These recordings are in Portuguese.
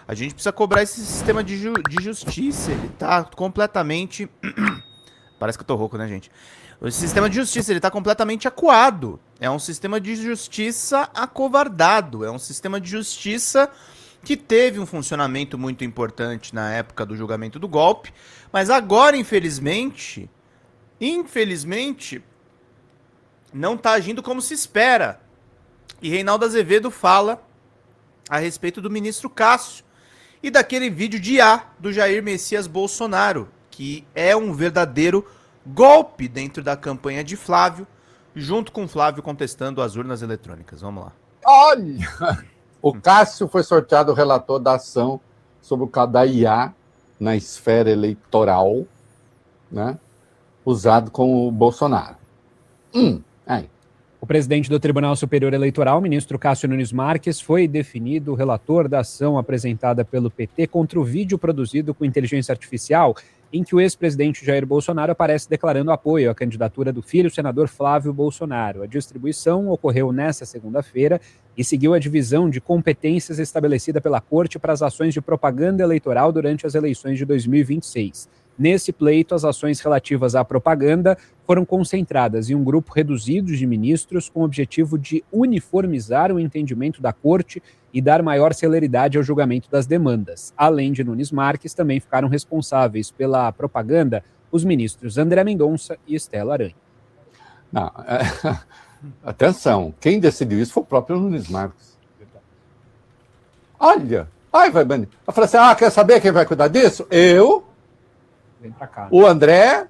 A gente precisa cobrar esse sistema de justiça. Ele tá completamente... Parece que eu tô rouco, né, gente? O sistema de justiça, ele tá completamente acuado. É um sistema de justiça acovardado. É um sistema de justiça que teve um funcionamento muito importante na época do julgamento do golpe, mas agora, infelizmente, não tá agindo como se espera. E Reinaldo Azevedo fala a respeito do ministro Cássio e daquele vídeo de IA do Jair Messias Bolsonaro, que é um verdadeiro golpe dentro da campanha de Flávio, junto com Flávio contestando as urnas eletrônicas. Vamos lá. Olha! O Cássio foi sorteado relator da ação sobre o caso da IA na esfera eleitoral, né, usado com o Bolsonaro. Aí. O presidente do Tribunal Superior Eleitoral, ministro Cássio Nunes Marques, foi definido relator da ação apresentada pelo PT contra o vídeo produzido com inteligência artificial em que o ex-presidente Jair Bolsonaro aparece declarando apoio à candidatura do filho, senador Flávio Bolsonaro. A distribuição ocorreu nesta segunda-feira e seguiu a divisão de competências estabelecida pela Corte para as ações de propaganda eleitoral durante as eleições de 2026. Nesse pleito, as ações relativas à propaganda foram concentradas em um grupo reduzido de ministros com o objetivo de uniformizar o entendimento da Corte e dar maior celeridade ao julgamento das demandas. Além de Nunes Marques, também ficaram responsáveis pela propaganda os ministros André Mendonça e Estela Aranha. Não, atenção, quem decidiu isso foi o próprio Nunes Marques. Olha, vai banir. Eu falei assim, quer saber quem vai cuidar disso? Eu, o André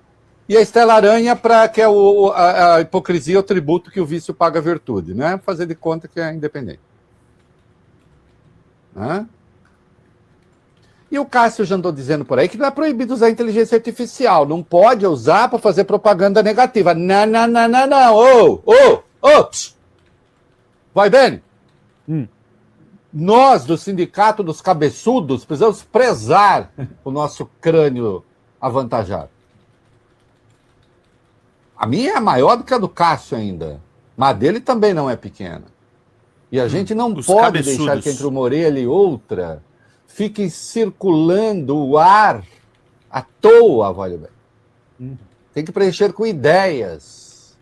e a Estela Aranha, que é a hipocrisia, o tributo que o vício paga a virtude, né? Fazer de conta que é independente. E o Cássio já andou dizendo por aí que não é proibido usar inteligência artificial, não pode usar para fazer propaganda negativa. Não. Vai bem? Nós, do Sindicato dos Cabeçudos, precisamos prezar o nosso crânio avantajado. A minha é maior do que a do Cássio ainda, mas a dele também não é pequena. E a gente não pode deixar que entre uma orelha e outra fique circulando o ar à toa, vale bem. Tem que preencher com ideias.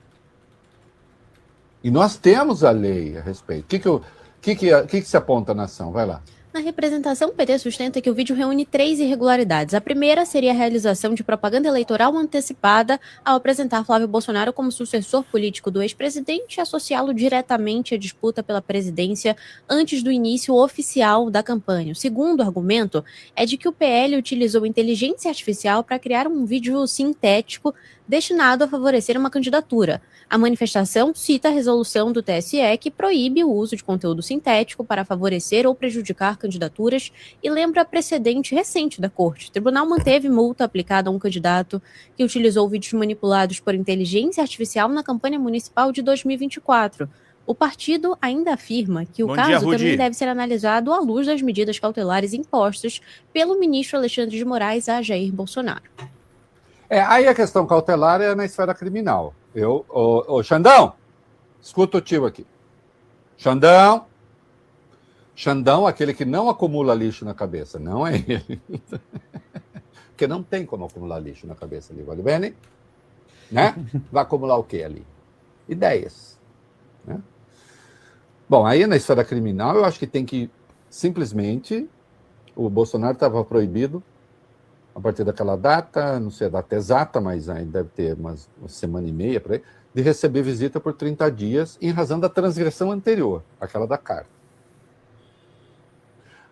E nós temos a lei a respeito. O que se aponta na ação? Vai lá. Na representação, o PT sustenta que o vídeo reúne 3 irregularidades. A primeira seria a realização de propaganda eleitoral antecipada ao apresentar Flávio Bolsonaro como sucessor político do ex-presidente e associá-lo diretamente à disputa pela presidência antes do início oficial da campanha. O segundo argumento é de que o PL utilizou inteligência artificial para criar um vídeo sintético destinado a favorecer uma candidatura. A manifestação cita a resolução do TSE que proíbe o uso de conteúdo sintético para favorecer ou prejudicar candidaturas e lembra precedente recente da Corte. O tribunal manteve multa aplicada a um candidato que utilizou vídeos manipulados por inteligência artificial na campanha municipal de 2024. O partido ainda afirma que o caso também deve ser analisado à luz das medidas cautelares impostas pelo ministro Alexandre de Moraes a Jair Bolsonaro. Aí a questão cautelar é na esfera criminal. Xandão, escuta o tio aqui. Xandão, aquele que não acumula lixo na cabeça, não é ele. Porque não tem como acumular lixo na cabeça ali, vale bem, né? Vai acumular o quê ali? Ideias. Né? Bom, aí na esfera criminal eu acho que tem que simplesmente o Bolsonaro estava proibido a partir daquela data, não sei a data exata, mas ainda deve ter uma semana e meia por aí, de receber visita por 30 dias em razão da transgressão anterior, aquela da carta.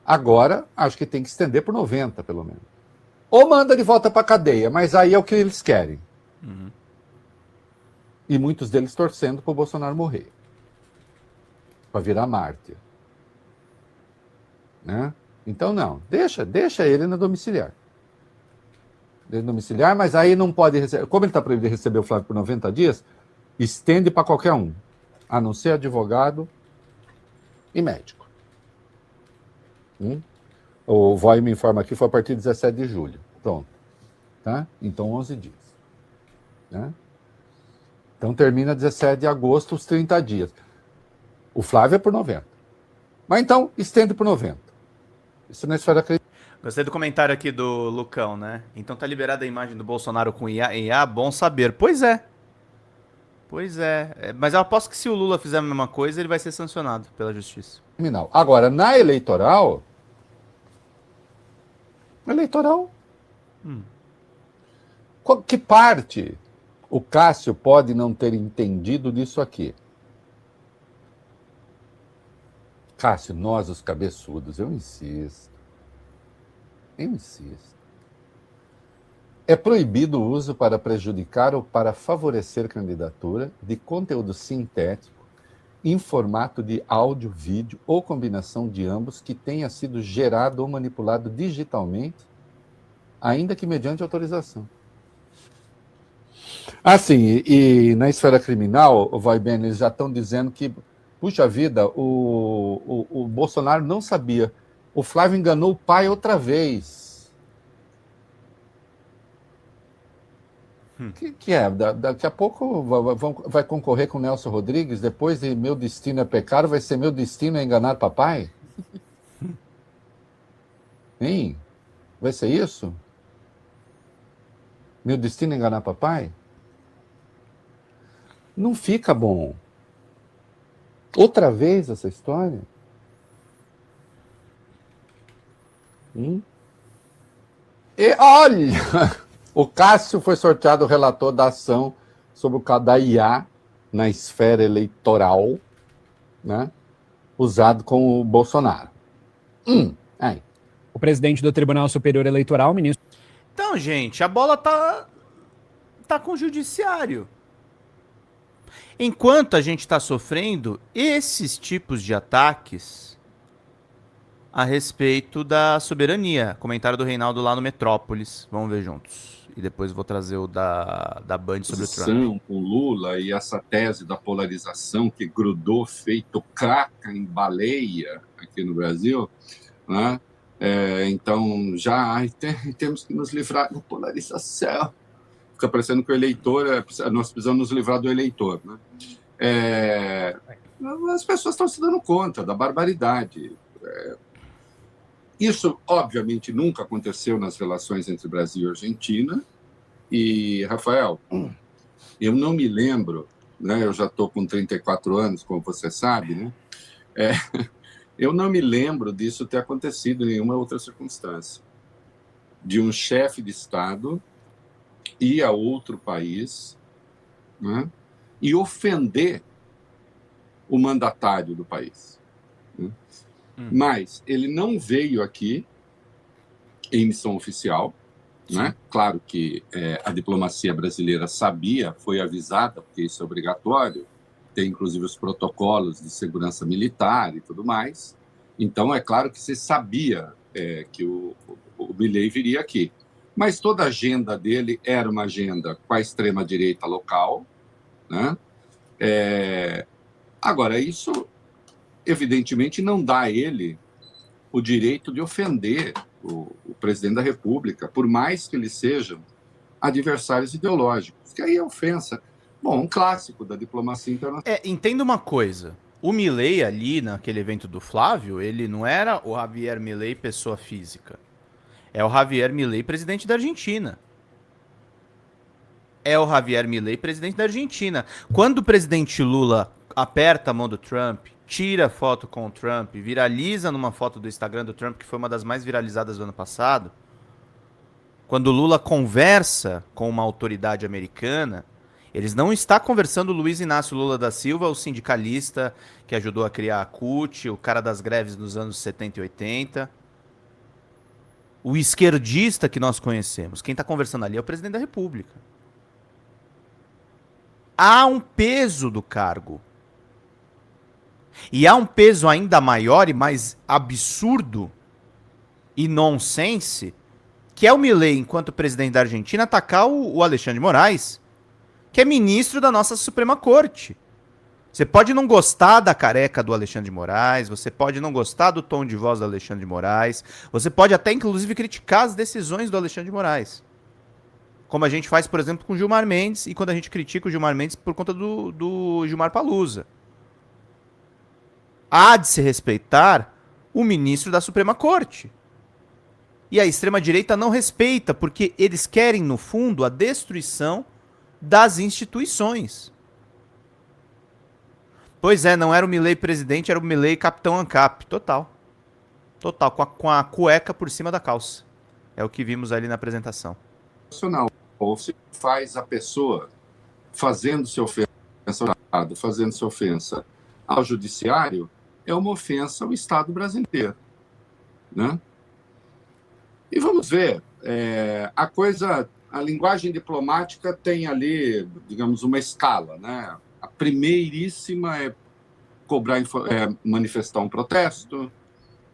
Agora, acho que tem que estender por 90, pelo menos. Ou manda de volta para a cadeia, mas aí é o que eles querem. E muitos deles torcendo para o Bolsonaro morrer. Para virar mártir. Né? Então, não. Deixa ele na domiciliar. Mas aí não pode receber. Como ele está proibido de receber o Flávio por 90 dias, estende para qualquer um, a não ser advogado e médico. O VOI me informa aqui, foi a partir de 17 de julho. Pronto. Tá? Então, 11 dias. Né? Então, termina 17 de agosto, os 30 dias. O Flávio é por 90. Mas então, estende por 90. Isso na esfera criminal. Gostei do comentário aqui do Lucão, né? Então tá liberada a imagem do Bolsonaro com IA, bom saber. Pois é. Pois é. Mas eu aposto que se o Lula fizer a mesma coisa, ele vai ser sancionado pela justiça. Agora, na eleitoral... Que parte o Cássio pode não ter entendido disso aqui? Cássio, nós os cabeçudos, eu insisto. É proibido o uso para prejudicar ou para favorecer candidatura de conteúdo sintético em formato de áudio, vídeo ou combinação de ambos que tenha sido gerado ou manipulado digitalmente, ainda que mediante autorização. Assim, e na esfera criminal, vai bem, eles já estão dizendo que, puxa vida, o Bolsonaro não sabia. O Flávio enganou o pai outra vez. Que é? Daqui a pouco vai concorrer com o Nelson Rodrigues, depois de Meu Destino é Pecado, vai ser Meu Destino é Enganar Papai? Hein? Vai ser isso? Meu Destino é Enganar Papai? Não fica bom. Outra vez essa história? E olha, o Cássio foi sorteado relator da ação sobre o caso da IA na esfera eleitoral, né, usado com o Bolsonaro. Aí. O presidente do Tribunal Superior Eleitoral, ministro... Então, gente, a bola tá com o judiciário. Enquanto a gente está sofrendo esses tipos de ataques a respeito da soberania. Comentário do Reinaldo lá no Metrópolis. Vamos ver juntos. E depois vou trazer o da Band sobre o Trump. Com Lula e essa tese da polarização que grudou feito craca em baleia aqui no Brasil, né? Então já temos que nos livrar da polarização. Fica parecendo que o eleitor, nós precisamos nos livrar do eleitor, né? As pessoas estão se dando conta da barbaridade. Isso, obviamente, nunca aconteceu nas relações entre Brasil e Argentina. E, Rafael, eu não me lembro, né? Eu já estou com 34 anos, como você sabe, né? Eu não me lembro disso ter acontecido em nenhuma outra circunstância. De um chefe de Estado ir a outro país, né, e ofender o mandatário do país. Né? Mas ele não veio aqui em missão oficial. Né? Claro que a diplomacia brasileira sabia, foi avisada, porque isso é obrigatório, tem inclusive os protocolos de segurança militar e tudo mais. Então, é claro que você sabia que o Milei viria aqui. Mas toda a agenda dele era uma agenda com a extrema-direita local. Né? Agora, isso, evidentemente, não dá a ele o direito de ofender o presidente da República, por mais que eles sejam adversários ideológicos, que aí é ofensa. Bom, um clássico da diplomacia internacional. Entenda uma coisa. O Milei ali, naquele evento do Flávio, ele não era o Javier Milei pessoa física. É o Javier Milei, presidente da Argentina. Quando o presidente Lula aperta a mão do Trump, tira foto com o Trump, viraliza numa foto do Instagram do Trump, que foi uma das mais viralizadas do ano passado, quando o Lula conversa com uma autoridade americana, eles não estão conversando o Luiz Inácio Lula da Silva, o sindicalista que ajudou a criar a CUT, o cara das greves nos anos 70 e 80... O esquerdista que nós conhecemos. Quem está conversando ali é o presidente da República. Há um peso do cargo. E há um peso ainda maior e mais absurdo e nonsense, que é o Milei, enquanto presidente da Argentina, atacar o Alexandre de Moraes, que é ministro da nossa Suprema Corte. Você pode não gostar da careca do Alexandre de Moraes, você pode não gostar do tom de voz do Alexandre de Moraes, você pode até, inclusive, criticar as decisões do Alexandre de Moraes. Como a gente faz, por exemplo, com o Gilmar Mendes, e quando a gente critica o Gilmar Mendes por conta do Gilmar Palusa. Há de se respeitar o ministro da Suprema Corte. E a extrema-direita não respeita, porque eles querem, no fundo, a destruição das instituições. Pois é, não era o Milei presidente, era o Milei capitão ANCAP. Total. Total, com a cueca por cima da calça. É o que vimos ali na apresentação. Ou se faz a pessoa fazendo-se ofensa ao Estado, fazendo-se ofensa ao judiciário, é uma ofensa ao Estado brasileiro. Né? E vamos ver, a linguagem diplomática tem ali, digamos, uma escala. Né? A primeiríssima é manifestar um protesto,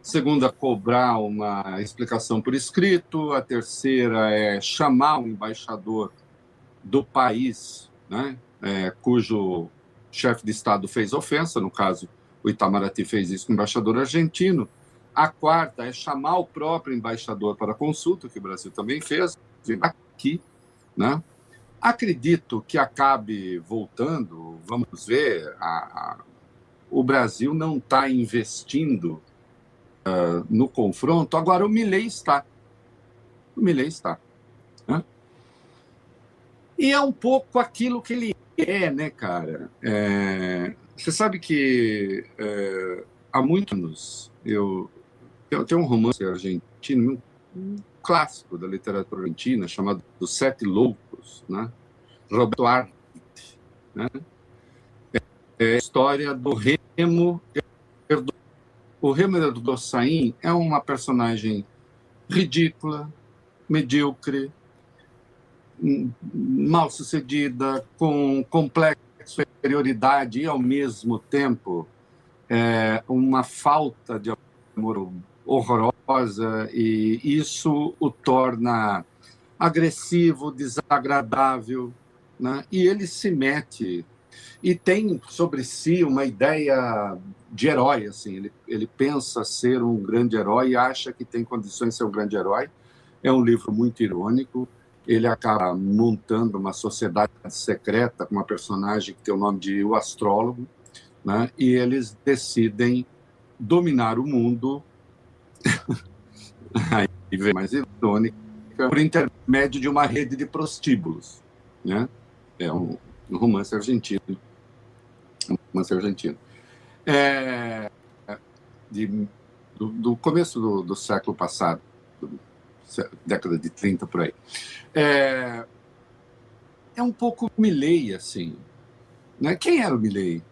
segunda, cobrar uma explicação por escrito, a terceira é chamar o embaixador do país, né, cujo chefe de Estado fez ofensa, no caso, o Itamaraty fez isso com o embaixador argentino. A quarta é chamar o próprio embaixador para consulta, que o Brasil também fez, aqui. Né? Acredito que acabe voltando, vamos ver, o Brasil não está investindo no confronto. Agora, o Milei está. Né? E é um pouco aquilo que ele é, né, cara? Você sabe que há muitos anos eu tenho um romance argentino, um clássico da literatura argentina, chamado Os Sete Loucos, né? Roberto Arlt, né? É a história do Remo. O Remo Erdossain é uma personagem ridícula, medíocre, mal sucedida, com complexo de superioridade e, ao mesmo tempo, uma falta de amor horrorosa, e isso o torna agressivo, desagradável, né? E ele se mete e tem sobre si uma ideia de herói. Assim, ele pensa ser um grande herói e acha que tem condições de ser um grande herói. É um livro muito irônico. Ele acaba montando uma sociedade secreta com uma personagem que tem o nome de O Astrólogo, né? E eles decidem dominar o mundo, aí vem mais irônica, por intermédio de uma rede de prostíbulos. Né? É um romance argentino. Do começo do século passado, década de 30, por aí. É um pouco Milei, assim. Né? Quem era o Milei?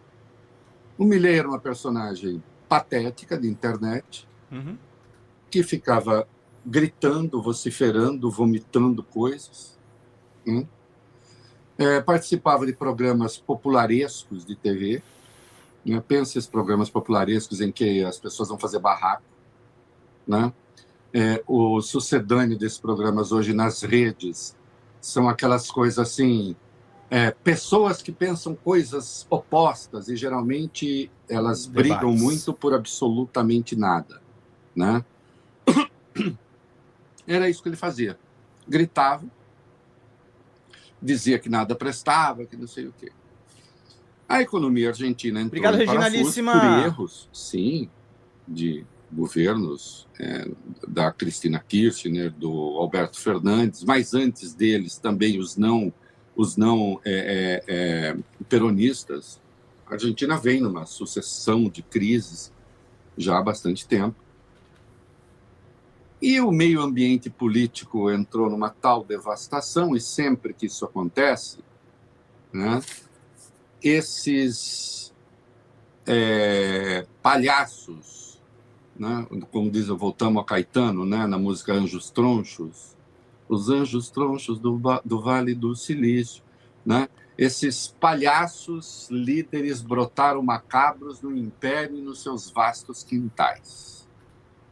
O Milei era uma personagem patética de internet, que ficava gritando, vociferando, vomitando coisas. Participava de programas popularescos de TV. Né? Pensa esses programas popularescos em que as pessoas vão fazer barraco. Né? O sucedâneo desses programas hoje nas redes são aquelas coisas assim, pessoas que pensam coisas opostas e geralmente elas brigam muito por absolutamente nada. Né? Era isso que ele fazia. Gritava, dizia que nada prestava, que não sei o quê. A economia argentina entrou em parafuso por erros, sim, de governos da Cristina Kirchner, do Alberto Fernandes, mas antes deles também os não peronistas. A Argentina vem numa sucessão de crises já há bastante tempo. E o meio ambiente político entrou numa tal devastação, e sempre que isso acontece, né, esses palhaços, né, como diz, voltamos a Caetano, né, na música Anjos Tronchos, os anjos tronchos do Vale do Silício, né, esses palhaços líderes brotaram macabros no império e nos seus vastos quintais.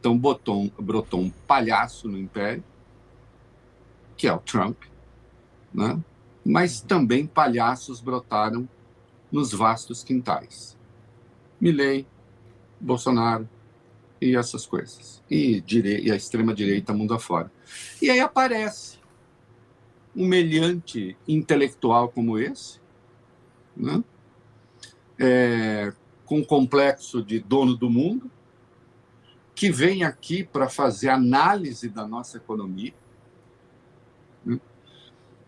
Então, brotou um palhaço no império, que é o Trump, né? Mas também palhaços brotaram nos vastos quintais. Milei, Bolsonaro e essas coisas. E a extrema-direita mundo afora. E aí aparece um meliante intelectual como esse, né? Com um complexo de dono do mundo, que vem aqui para fazer análise da nossa economia, né?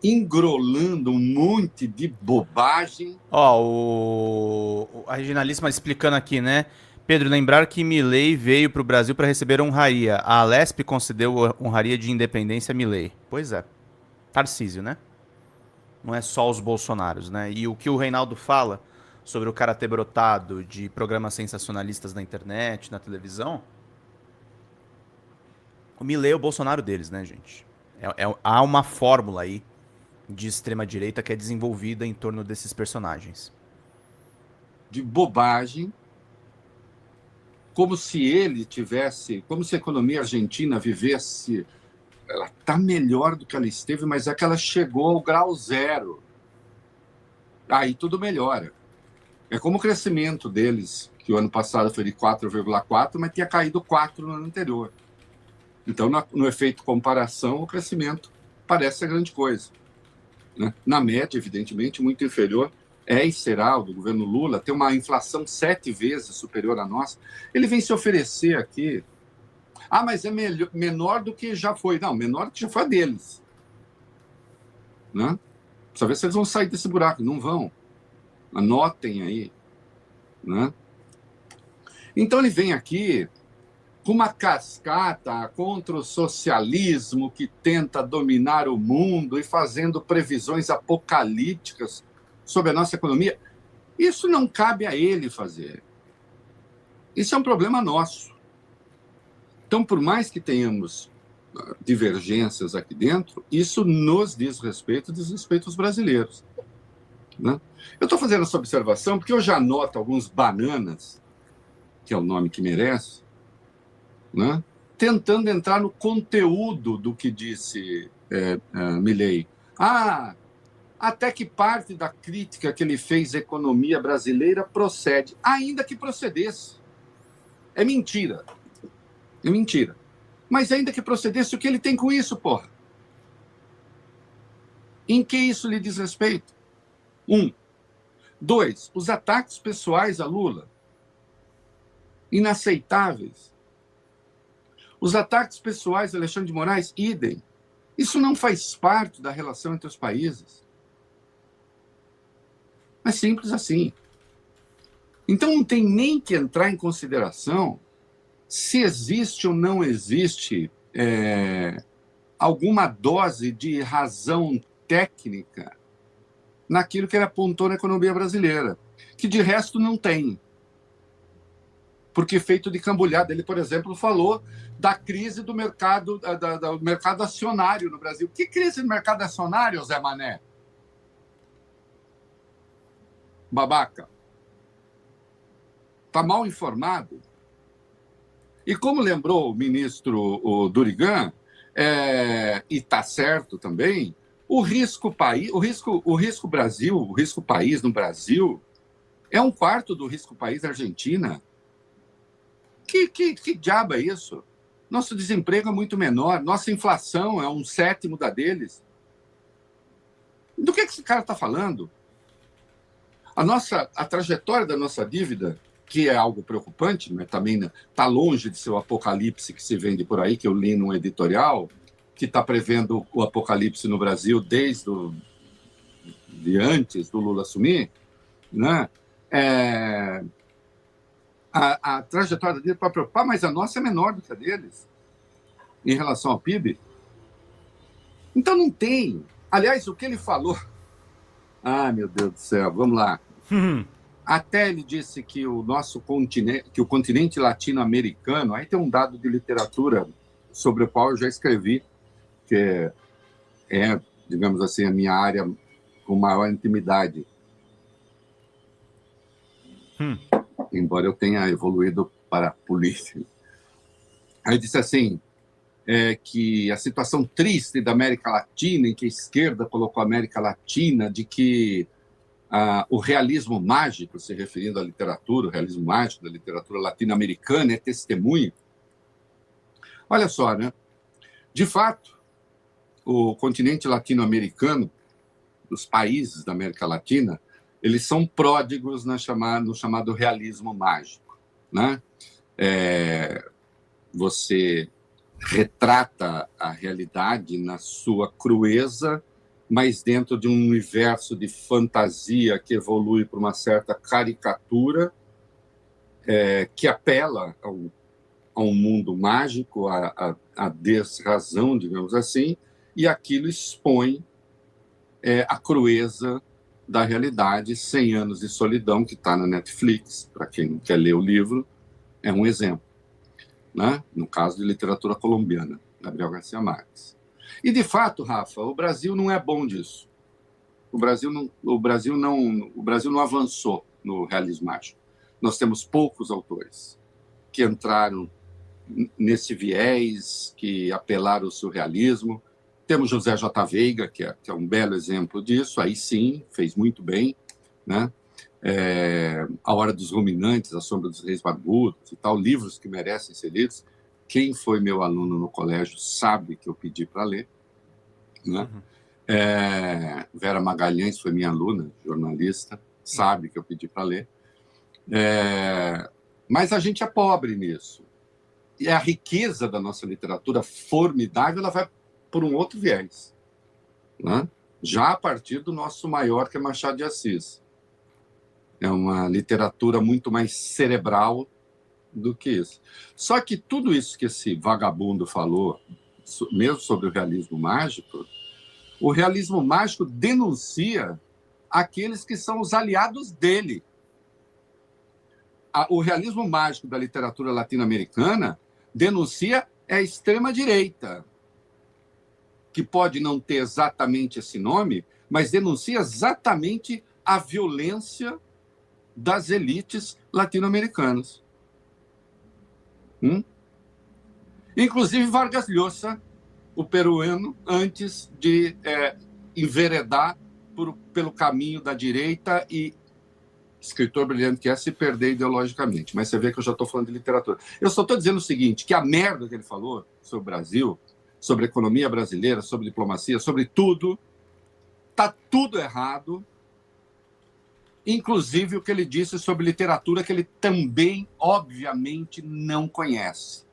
Engrolando um monte de bobagem. A regionalíssima explicando aqui, né? Pedro, lembrar que Milei veio para o Brasil para receber honraria. A Alesp concedeu honraria de independência a Milei. Pois é. Tarcísio, né? Não é só os bolsonaros, né? E o que o Reinaldo fala sobre o cara ter brotado de programas sensacionalistas na internet, na televisão, o Milei é o Bolsonaro deles, né, gente? Há uma fórmula aí de extrema-direita que é desenvolvida em torno desses personagens. De bobagem, como se ele tivesse, como se a economia argentina vivesse, ela está melhor do que ela esteve, mas é que ela chegou ao grau zero. Aí tudo melhora. É como o crescimento deles, que o ano passado foi de 4,4, mas tinha caído 4 no ano anterior. Então, no efeito comparação, o crescimento parece ser grande coisa, né? Na média, evidentemente, muito inferior e será o do governo Lula, tem uma inflação 7 vezes superior à nossa. Ele vem se oferecer aqui. Mas é menor do que já foi. Não, menor do que já foi a deles, né? Precisa ver se eles vão sair desse buraco. Não vão. Anotem aí, né? Então ele vem aqui com uma cascata contra o socialismo que tenta dominar o mundo e fazendo previsões apocalípticas sobre a nossa economia. Isso não cabe a ele fazer. Isso é um problema nosso. Então, por mais que tenhamos divergências aqui dentro, isso nos diz respeito aos brasileiros, né? Eu estou fazendo essa observação porque eu já noto alguns bananas, que é o nome que merece, né, tentando entrar no conteúdo do que disse Milei. Até que parte da crítica que ele fez à economia brasileira procede, ainda que procedesse. É mentira. É mentira. Mas ainda que procedesse, o que ele tem com isso, porra? Em que isso lhe diz respeito? 1. 2. Os ataques pessoais a Lula. Inaceitáveis. Os ataques pessoais a Alexandre de Moraes, idem. Isso não faz parte da relação entre os países. É simples assim. Então não tem nem que entrar em consideração se existe ou não existe alguma dose de razão técnica naquilo que ele apontou na economia brasileira, que de resto não tem. Porque feito de cambulhada. Ele, por exemplo, falou da crise do mercado, do mercado acionário no Brasil. Que crise do mercado acionário, Zé Mané? Babaca. Está mal informado. E como lembrou o ministro Durigan, e está certo também, o risco país no Brasil é 1/4 do risco país da Argentina. Que diabo é isso? Nosso desemprego é muito menor, nossa inflação é 1/7 da deles. Do que esse cara está falando? A trajetória da nossa dívida, que é algo preocupante, mas também está longe de ser o apocalipse que se vende por aí, que eu li num editorial, que está prevendo o apocalipse no Brasil desde antes do Lula assumir, né? A trajetória dele pode preocupar, mas a nossa é menor do que a deles em relação ao PIB. Então não tem. Aliás, o que ele falou... meu Deus do céu, vamos lá. Até ele disse que o nosso continente, que o continente latino-americano, aí tem um dado de literatura sobre o qual eu já escrevi, que é, digamos assim, a minha área com maior intimidade. Embora eu tenha evoluído para a polícia. Aí disse assim, que a situação triste da América Latina, em que a esquerda colocou a América Latina, de que o realismo mágico, se referindo à literatura, o realismo mágico da literatura latino-americana é testemunho. Olha só, né? De fato, o continente latino-americano, os países da América Latina, eles são pródigos no chamado realismo mágico, né? você retrata a realidade na sua crueza, mas dentro de um universo de fantasia que evolui para uma certa caricatura, que apela a um mundo mágico, a desrazão, digamos assim, e aquilo expõe a crueza da realidade. 100 Anos de Solidão, que está na Netflix, para quem não quer ler o livro, é um exemplo, né? No caso de literatura colombiana, Gabriel Garcia Marques. E, de fato, Rafa, o Brasil não é bom disso. O Brasil não avançou no realismo mágico. Nós temos poucos autores que entraram nesse viés, que apelaram ao surrealismo. Temos José J. Veiga, que é um belo exemplo disso, aí sim, fez muito bem, né? A Hora dos Ruminantes, A Sombra dos Reis Barbudos e tal, livros que merecem ser lidos. Quem foi meu aluno no colégio sabe que eu pedi para ler, né? Vera Magalhães foi minha aluna, jornalista, sabe que eu pedi para ler. Mas a gente é pobre nisso. E a riqueza da nossa literatura formidável, ela vai por um outro viés, né? Já a partir do nosso maior, que é Machado de Assis. É uma literatura muito mais cerebral do que isso. Só que tudo isso que esse vagabundo falou, mesmo sobre o realismo mágico, o realismo mágico denuncia aqueles que são os aliados dele. O realismo mágico da literatura latino-americana denuncia a extrema-direita, que pode não ter exatamente esse nome, mas denuncia exatamente a violência das elites latino-americanas. Inclusive Vargas Llosa, o peruano, antes de enveredar pelo caminho da direita e, escritor brilhante que é, se perder ideologicamente. Mas você vê que eu já estou falando de literatura. Eu só estou dizendo o seguinte, que a merda que ele falou sobre o Brasil, sobre a economia brasileira, sobre diplomacia, sobre tudo, está tudo errado, inclusive o que ele disse sobre literatura, que ele também, obviamente, não conhece.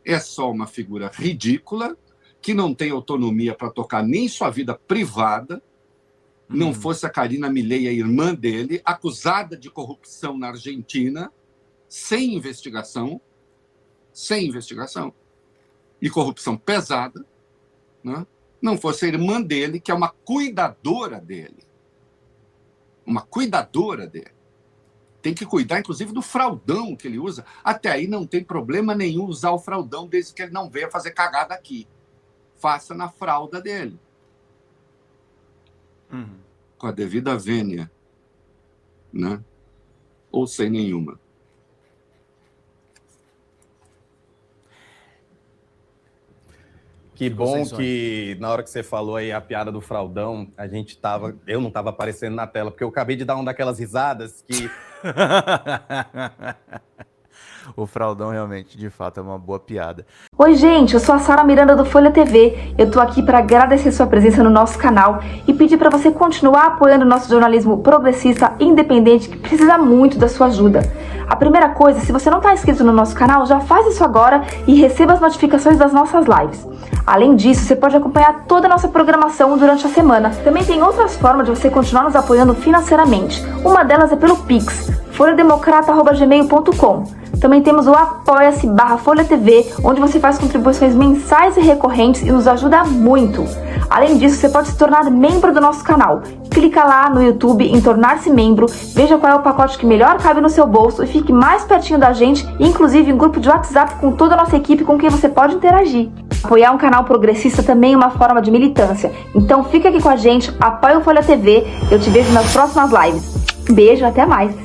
É só uma figura ridícula, que não tem autonomia para tocar nem sua vida privada. Não fosse a Karina Milei, a irmã dele, acusada de corrupção na Argentina, sem investigação, e corrupção pesada, né? Não fosse a irmã dele, que é uma cuidadora dele. Tem que cuidar, inclusive, do fraldão que ele usa. Até aí não tem problema nenhum usar o fraldão, desde que ele não venha fazer cagada aqui. Faça na fralda dele. Com a devida vênia, né? Ou sem nenhuma. Que bom que na hora que você falou aí a piada do fraldão, eu não estava aparecendo na tela, porque eu acabei de dar uma daquelas risadas que... O fraldão realmente, de fato, é uma boa piada. Oi, gente, eu sou a Sara Miranda do Folha TV. Eu tô aqui para agradecer sua presença no nosso canal e pedir para você continuar apoiando o nosso jornalismo progressista independente, que precisa muito da sua ajuda. A primeira coisa, se você não está inscrito no nosso canal, já faz isso agora e receba as notificações das nossas lives. Além disso, você pode acompanhar toda a nossa programação durante a semana. Também tem outras formas de você continuar nos apoiando financeiramente. Uma delas é pelo Pix, folhademocrata@gmail.com. Também temos o apoia-se/Folha TV, onde você faz contribuições mensais e recorrentes e nos ajuda muito. Além disso, você pode se tornar membro do nosso canal. Clica lá no YouTube em tornar-se membro, veja qual é o pacote que melhor cabe no seu bolso e fique mais pertinho da gente, inclusive em grupo de WhatsApp com toda a nossa equipe com quem você pode interagir. Apoiar um canal progressista também é uma forma de militância. Então fica aqui com a gente, apoia o Folha TV, eu te vejo nas próximas lives. Beijo, até mais!